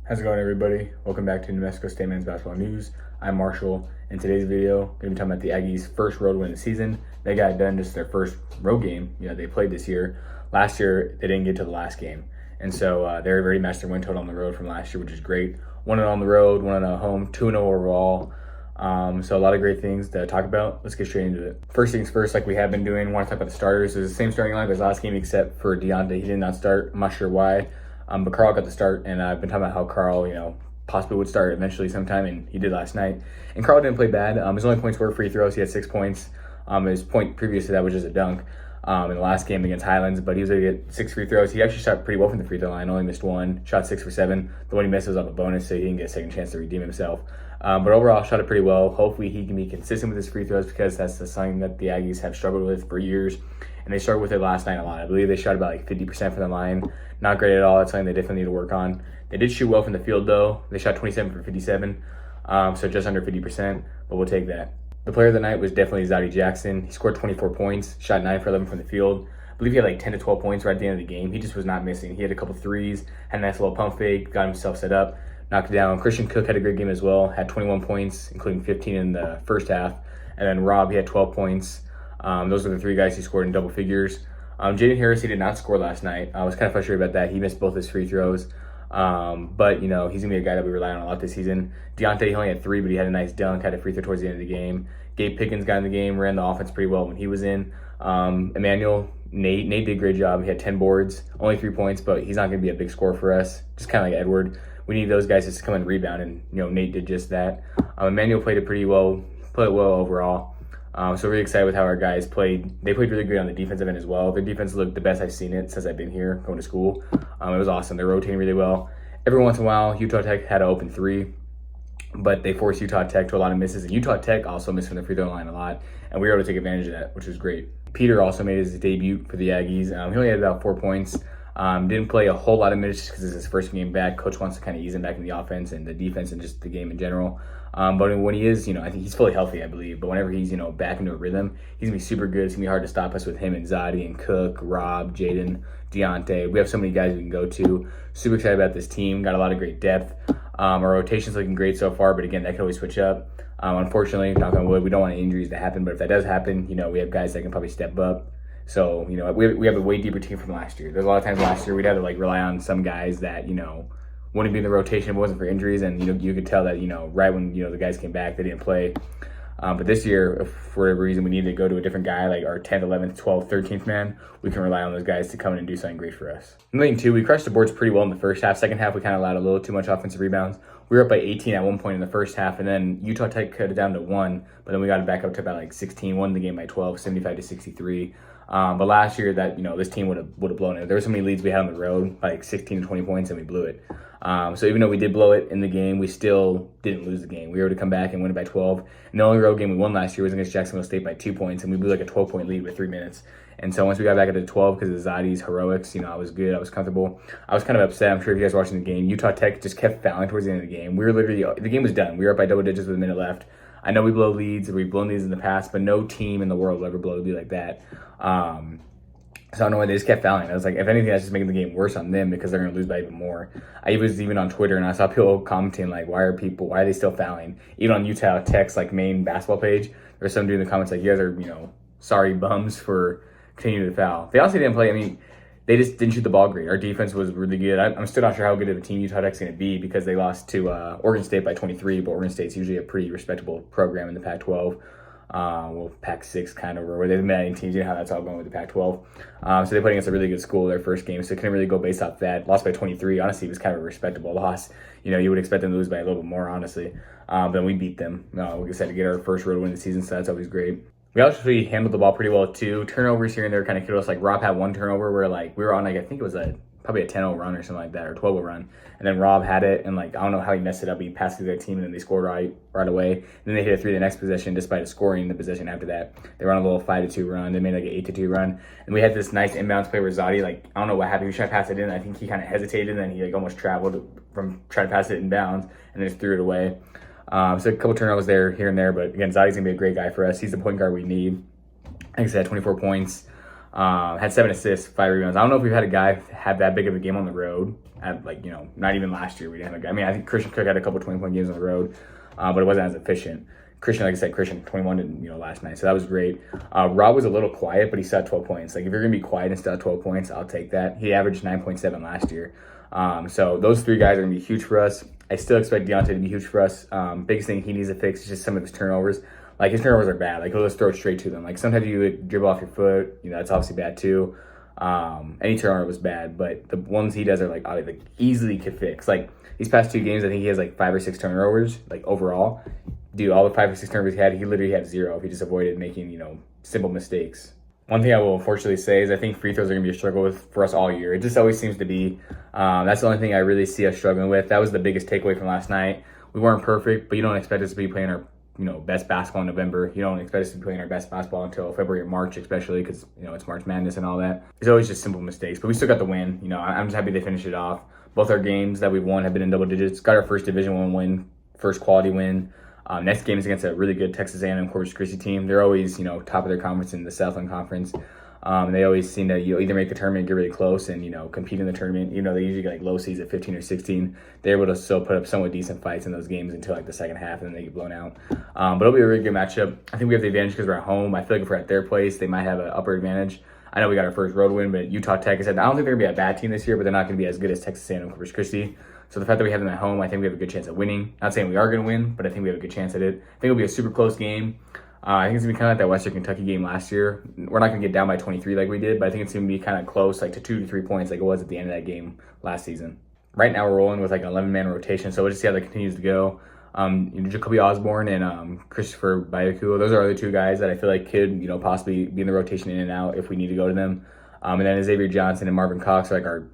How's it going, everybody? Welcome back to New Mexico State Men's Basketball News. I'm Marshall. In today's video, going to be talking about the Aggies' first road win of the season. They got it done, just their first road game they played this year. Last year, they didn't get to the last game. And so they already matched their win total on the road from last year, which is great. 1-0 on the road, 1-0 at home, 2-0 overall. So a lot of great things to talk about. Let's get straight into it. First things first, like we have been doing, want to talk about the starters. It's the same starting line as last game except for Deontay. He did not start. I'm not sure why. But Carl got the start, and I've been talking about how Carl, possibly would start eventually sometime, and he did last night. And Carl didn't play bad. His only points were free throws. He had 6 points. His point previous to that was just a dunk in the last game against Highlands, but he was able to get 6 free throws. He actually shot pretty well from the free throw line, only missed one, shot 6 for 7. The one he missed was off a bonus, so he didn't get a second chance to redeem himself. But overall, shot it pretty well. Hopefully he can be consistent with his free throws because that's something that the Aggies have struggled with for years. And they struggled with it last night a lot. I believe they shot about like 50% from the line. Not great at all. That's something they definitely need to work on. They did shoot well from the field, though. They shot 27 for 57, so just under 50%, but we'll take that. The player of the night was definitely Zaddy Jackson. He scored 24 points, shot 9 for 11 from the field. I believe he had like 10 to 12 points right at the end of the game. He just was not missing. He had a couple threes, had a nice little pump fake, got himself set up, knocked it down. Christian Cook had a great game as well, had 21 points, including 15 in the first half. And then Rob, he had 12 points. Those are the 3 guys who scored in double figures. Jaden Harris, he did not score last night. I was kind of frustrated about that. He missed both his free throws. But, he's going to be a guy that we rely on a lot this season. Deontay, he only had 3, but he had a nice dunk, had a free throw towards the end of the game. Gabe Pickens got in the game, ran the offense pretty well when he was in. Emmanuel, Nate did a great job. He had 10 boards, only 3 points, but he's not going to be a big scorer for us. Just kind of like Edward. We need those guys to come and rebound, and, Nate did just that. Emmanuel played it pretty well, played well overall. So really excited with how our guys played. They played really good on the defensive end as well. Their defense looked the best I've seen it since I've been here going to school. It was awesome. They're rotating really well. Every once in a while, Utah Tech had an open 3, but they forced Utah Tech to a lot of misses. And Utah Tech also missed from the free throw line a lot, and we were able to take advantage of that, which was great. Peter also made his debut for the Aggies. He only had about 4 points. Didn't play a whole lot of minutes just because it's his first game back. Coach wants to kind of ease him back in the offense and the defense and just the game in general. But when he is, I think he's fully healthy, I believe. But whenever he's, back into a rhythm, he's going to be super good. It's going to be hard to stop us with him and Zaddy and Cook, Rob, Jaden, Deontay. We have so many guys we can go to. Super excited about this team. Got a lot of great depth. Our rotation's looking great so far, but again, that can always switch up. Unfortunately, knock on wood, we don't want any injuries to happen. But if that does happen, we have guys that can probably step up. So, we have a way deeper team from last year. There's a lot of times last year we'd have to rely on some guys that, wouldn't be in the rotation if it wasn't for injuries. And, you could tell that, right when, the guys came back, they didn't play. But this year, if for whatever reason we need to go to a different guy, like our 10th, 11th, 12th, 13th man, we can rely on those guys to come in and do something great for us. Another thing, too, we crushed the boards pretty well in the first half. Second half, we kind of allowed a little too much offensive rebounds. We were up by 18 at one point in the first half, and then Utah Tech cut it down to 1, but then we got it back up to about 16, won the game by 12, 75-63. But last year, that this team would have blown it. There were so many leads we had on the road, like 16 to 20 points, and we blew it. So even though we did blow it in the game, we still didn't lose the game. We were able to come back and win it by 12. And the only road game we won last year was against Jacksonville State by 2 points, and we blew like a 12-point lead with 3 minutes. And so once we got back at the 12 because of Zaddy's heroics, I was good. I was comfortable. I was kind of upset. I'm sure if you guys watching the game, Utah Tech just kept fouling towards the end of the game. The game was done. We were up by double digits with a minute left. I know we blow leads. We've blown leads in the past, but no team in the world will ever blow a lead like that. So I don't know why they just kept fouling. I was like, if anything, that's just making the game worse on them because they're going to lose by even more. I was even on Twitter and I saw people commenting like, why are they still fouling? Even on Utah Tech's main basketball page, there's some dude in the comments like, you guys are, sorry bums for continuing to foul. They also didn't play. They just didn't shoot the ball great. Our defense was really good. I'm still not sure how good of a team Utah Tech's going to be because they lost to Oregon State by 23, but Oregon State's usually a pretty respectable program in the Pac-12. Pac-6 kind of, or they've met any teams, how that's all going with the Pac-12. So they played against a really good school their first game, so they couldn't really go based off that. Lost by 23, honestly, it was kind of a respectable loss. You would expect them to lose by a little bit more, honestly. But we beat them. Like I said, to get our first road win of the season, so that's always great. We actually handled the ball pretty well, too. Turnovers here and there kind of killed us. Rob had one turnover where, we were on, I think it was probably a 10-0 run or something like that, or 12-0 run. And then Rob had it, and I don't know how he messed it up. He passed it to their team, and then they scored right away. And then they hit a 3 the next possession, despite scoring the possession after that. They were on a little 5-2 run. They made an 8-2 run. And we had this nice inbounds play where Zaddy, I don't know what happened. He was trying to pass it in. I think he kind of hesitated, and then he almost traveled from trying to pass it inbounds, and then just threw it away. So a couple turnovers there, here and there. But again, Zaddy's going to be a great guy for us. He's the point guard we need. Like I said, 24 points. Had 7 assists, 5 rebounds. I don't know if we've had a guy have that big of a game on the road. Not even last year we didn't have a guy. I mean, I think Christian Cook had a couple 20-point games on the road, but it wasn't as efficient. Christian, like I said, 21 last night, so that was great. Rob was a little quiet, but he still had 12 points. Like, if you're gonna be quiet and still have 12 points, I'll take that. He averaged 9.7 last year. So those 3 guys are gonna be huge for us. I still expect Deontay to be huge for us. Biggest thing he needs to fix is just some of his turnovers. Like, his turnovers are bad. Like, he'll just throw it straight to them. Like, sometimes you would dribble off your foot. That's obviously bad too. Any turnover was bad, but the ones he does are like easily could fix. Like, these past 2 games, I think he has like 5 or 6 turnovers, like, overall. Dude, all the 5 or 6 turnovers he had, he literally had 0 if he just avoided making, simple mistakes. One thing I will unfortunately say is I think free throws are going to be a struggle for us all year. It just always seems to be. That's the only thing I really see us struggling with. That was the biggest takeaway from last night. We weren't perfect, but you don't expect us to be playing our best basketball in November. You don't expect us to be playing our best basketball until February or March, especially because, it's March Madness and all that. It's always just simple mistakes, but we still got the win. I'm just happy they finished it off. Both our games that we've won have been in double digits. Got our first Division I win, first quality win. Next game is against a really good Texas A&M Corpus Christi team. They're always, top of their conference in the Southland Conference. They always seem to either make the tournament, get really close, and compete in the tournament. They usually get like low seeds at 15 or 16. They're able to still put up somewhat decent fights in those games until like the second half, and then they get blown out. But it'll be a really good matchup. I think we have the advantage because we're at home. I feel like if we're at their place, they might have an upper advantage. I know we got our first road win, but Utah Tech, I don't think they're gonna be a bad team this year, but they're not gonna be as good as Texas A&M Corpus Christi. So the fact that we have them at home, I think we have a good chance at winning. Not saying we are going to win, but I think we have a good chance at it. I think it'll be a super close game. I think it's going to be kind of like that Western Kentucky game last year. We're not going to get down by 23 like we did, but I think it's going to be kind of close, like to 2 to 3 points like it was at the end of that game last season. Right now we're rolling with like an 11-man rotation, so we'll just see how that continues to go. Jacoby Osborne and Christopher Bayaku, those are other 2 guys that I feel like could, possibly be in the rotation in and out if we need to go to them. And then Xavier Johnson and Marvin Cox are like our,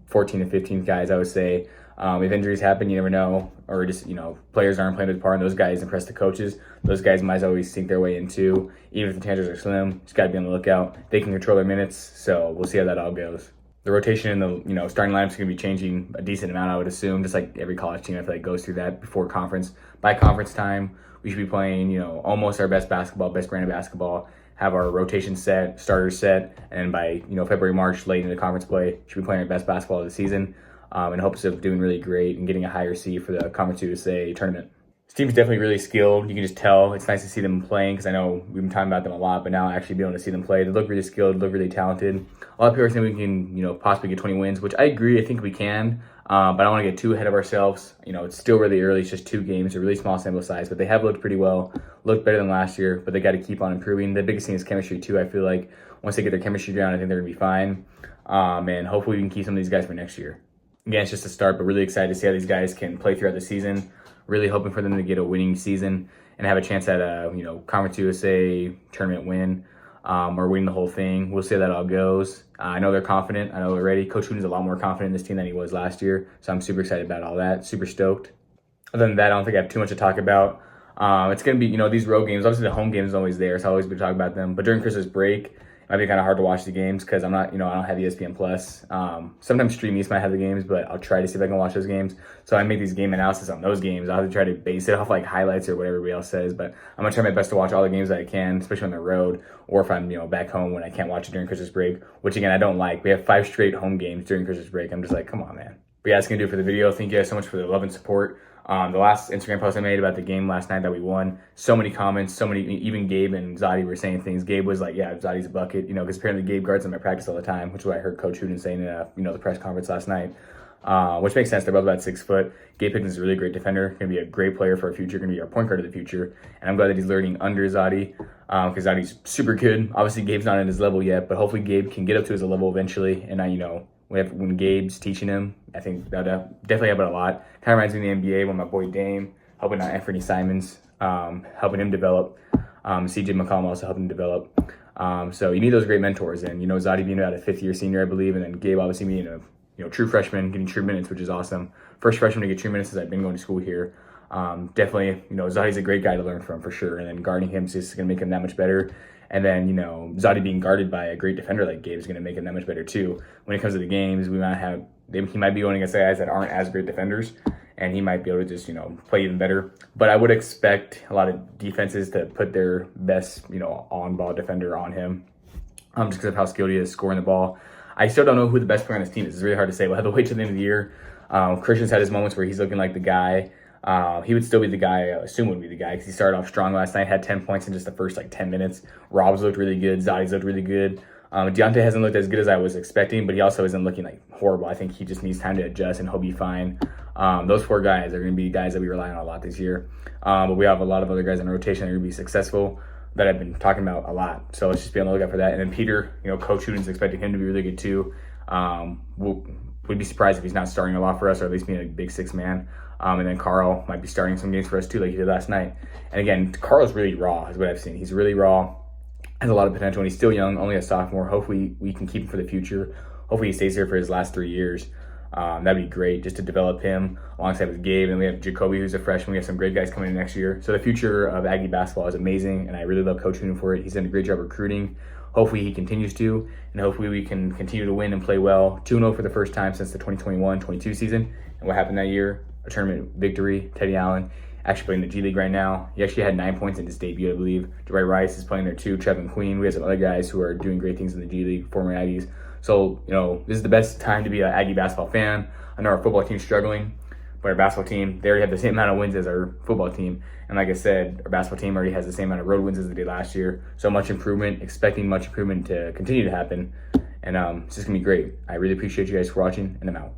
14 and 15 guys, I would say. If injuries happen, you never know, or just, players aren't playing their part and those guys impress the coaches. Those guys might always sink their way into, even if the chances are slim, just got to be on the lookout. They can control their minutes, so we'll see how that all goes. The rotation in the, starting lineup is going to be changing a decent amount, I would assume, just like every college team, I feel like goes through that before conference. By conference time, we should be playing, almost our best basketball, best brand of basketball, have our rotation set, starters set, and by, February, March, late into conference play, should be playing our best basketball of the season. In hopes of doing really great and getting a higher seed for the Conference USA tournament. This team's definitely really skilled. You can just tell. It's nice to see them playing because I know we've been talking about them a lot, but now actually being able to see them play, they look really skilled, look really talented. A lot of people are saying we can, possibly get 20 wins, which I agree. I think we can, but I don't want to get too ahead of ourselves. It's still really early. It's just 2 games, a really small sample size, but they have looked pretty well, looked better than last year, but they got to keep on improving. The biggest thing is chemistry too. I feel like once they get their chemistry down, I think they're going to be fine, and hopefully we can keep some of these guys for next year. Again, it's just a start, but really excited to see how these guys can play throughout the season. Really hoping for them to get a winning season and have a chance at a, Conference USA tournament win, or winning the whole thing. We'll see how that all goes. I know they're confident. I know they're ready. Coach Wooden's a lot more confident in this team than he was last year, so I'm super excited about all that. Super stoked. Other than that, I don't think I have too much to talk about. It's going to be, these road games. Obviously, the home game is always there, so I'll always be talking about them. But during Christmas break, it might be kind of hard to watch the games because I'm not, I don't have ESPN Plus. Sometimes Stream East might have the games, but I'll try to see if I can watch those games. So I make these game analysis on those games. I'll have to try to base it off like highlights or what everybody else says, but I'm gonna try my best to watch all the games that I can, especially on the road, or if I'm, back home when I can't watch it during Christmas break, which again, I don't like. We have 5 straight home games during Christmas break. I'm just like, come on, man. But yeah, that's gonna do it for the video. Thank you guys so much for the love and support. The last Instagram post I made about the game last night that we won, so many comments, so many, even Gabe and Zadi were saying things. Gabe was like, yeah, Zadi's a bucket, because apparently Gabe guards him at practice all the time, which is what I heard Coach Huden saying in, the press conference last night, which makes sense. They're both about 6 foot. Gabe Pickens is a really great defender, going to be a great player for our future, going to be our point guard of the future, and I'm glad that he's learning under Zadi, because Zadi's super good. Obviously, Gabe's not at his level yet, but hopefully Gabe can get up to his level eventually, and when Gabe's teaching him, I think that'll definitely help it a lot. Kind of reminds me of the NBA when my boy Dame, helping out Anthony Simons, helping him develop. CJ McCollum also helping him develop. So you need those great mentors. And, Zadi being about a 5th-year senior, I believe, and then Gabe obviously being a true freshman, getting true minutes, which is awesome. First freshman to get true minutes since I've been going to school here. Definitely, Zadi's a great guy to learn from for sure. And then guarding him is just going to make him that much better. And then, Zadi being guarded by a great defender like Gabe is going to make him that much better too. When it comes to the games, he might be going against guys that aren't as great defenders, and he might be able to just, play even better. But I would expect a lot of defenses to put their best, on-ball defender on him. just because of how skilled he is scoring the ball. I still don't know who the best player on this team is. It's really hard to say. We'll have to wait till the end of the year. Christian's had his moments where he's looking like the guy. He would still be the guy, I assume would be the guy, because he started off strong last night, had 10 points in just the first 10 minutes. Rob's looked really good. Zadi's looked really good. Deontay hasn't looked as good as I was expecting, but he also isn't looking horrible. I think he just needs time to adjust, and he'll be fine. Those 4 guys are going to be guys that we rely on a lot this year. But we have a lot of other guys in rotation that are going to be successful that I've been talking about a lot. So let's just be on the lookout for that. And then Peter, Coach Huden's expecting him to be really good too. We'd be surprised if he's not starting a lot for us, or at least being a big 6 man. And then Carl might be starting some games for us too, like he did last night. And again, Carl's really raw, is what I've seen. He's really raw, has a lot of potential, and he's still young, only a sophomore. Hopefully we can keep him for the future. Hopefully he stays here for his last 3 years. That'd be great, just to develop him alongside with Gabe. And we have Jacoby, who's a freshman. We have some great guys coming in next year. So the future of Aggie basketball is amazing, and I really love Coach Huden for it. He's done a great job recruiting. Hopefully he continues to, and hopefully we can continue to win and play well. 2-0 for the first time since the 2021-22 season. And what happened that year? A tournament victory. Teddy Allen actually playing the G League right now. He actually had 9 points in his debut, I believe. Dwight Rice is playing there too. Trevin Queen. We have some other guys who are doing great things in the G League, former Aggies. So, this is the best time to be an Aggie basketball fan. I know our football team's struggling, but our basketball team, they already have the same amount of wins as our football team. And like I said, our basketball team already has the same amount of road wins as they did last year. So much improvement, expecting much improvement to continue to happen. And it's just going to be great. I really appreciate you guys for watching, and I'm out.